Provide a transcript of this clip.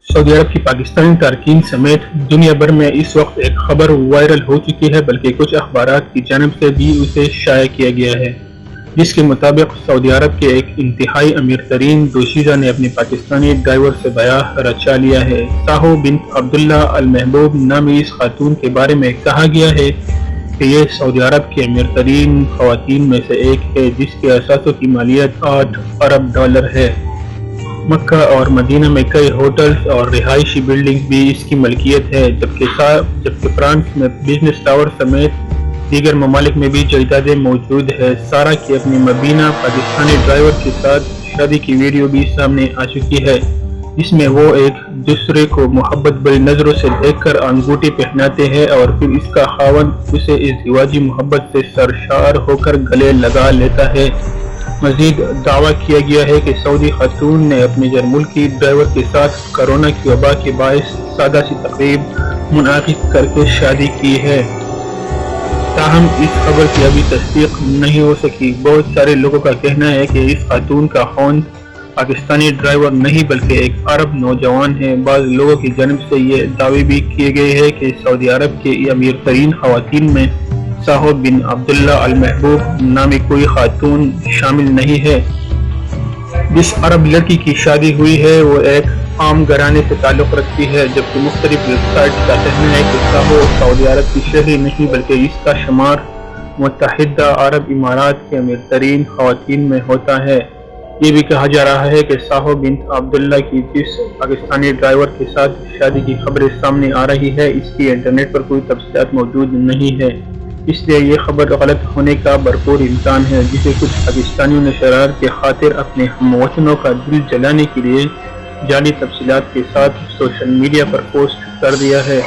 Saudi अरब की पाकिस्तानी तारकीन समेत दुनिया भर में इस वक्त एक खबर वायरल हो चुकी है, बल्कि कुछ अखबारात की जानिब से भी उसे शाया किया गया है, जिसके मुताबिक सऊदी अरब के एक इंतहाई अमीर तरीन दोशीज़ा ने अपने पाकिस्तानी ड्राइवर से ब्याह रचा लिया है। साहो बिन्त अब्दुल्ला अल महबूब नामी इस खातून के बारे में कहा गया है कि ये सऊदी अरब की अमीर तरीन खवातीन में से एक है, जिसके असासों की मालियत $8 अरब है। मक्का और मदीना में कई होटल्स और रिहायशी बिल्डिंग्स भी इसकी मलकियत है, जबकि फ्रांस में बिजनेस टावर समेत दीगर ममालिक में भी जायदादें मौजूद है। सारा की अपनी मबीना पाकिस्तानी ड्राइवर के साथ शादी की वीडियो भी सामने आ चुकी है, जिसमें वो एक दूसरे को मोहब्बत भरी नज़रों से देखकर अंगूठी पहनाते हैं और फिर इसका खावंद उसे इज़दिवाजी मोहब्बत से सरशार होकर गले लगा लेता है। मजीद दावा किया गया है कि सऊदी खातून ने अपने गैरमुल्की ड्राइवर के साथ कोरोना की वबा के बायस सादा सी तकरीब मुनाकिद करके शादी की है। ताहम इस खबर की अभी तस्दीक नहीं हो सकी। बहुत सारे लोगों का कहना है कि इस खातून का खौंद पाकिस्तानी ड्राइवर नहीं बल्कि एक अरब नौजवान है। बाज़ लोगों की जानिब से ये दावे भी किए गए हैं कि सऊदी अरब के अमीर तरीन खवातीन में साहो बिन अब्दुल्ला अल महबूब नामी कोई खातून शामिल नहीं है। जिस अरब लड़की की शादी हुई है वो एक आम घराने से ताल्लुक़ रखती है, जबकि मुख्तलिफ वेबसाइट का कहना है कि साहो सऊदी अरब की शहरी नहीं बल्कि इसका शुमार मुत्तहिदा अरब इमारात के अमीर तरीन खवातीन में होता है। ये भी कहा जा रहा है कि साहो बिन्त अब्दुल्ला की जिस पाकिस्तानी ड्राइवर के साथ शादी की खबरें सामने आ रही है, इसकी इंटरनेट पर कोई तफसीलात मौजूद नहीं है, इसलिए ये खबर गलत होने का भरपूर इम्कान है, जिसे कुछ पाकिस्तानियों ने शरारत के खातिर अपने हमवतनों का दिल जलाने के लिए जाली तफसीलात के साथ सोशल मीडिया पर पोस्ट कर दिया है।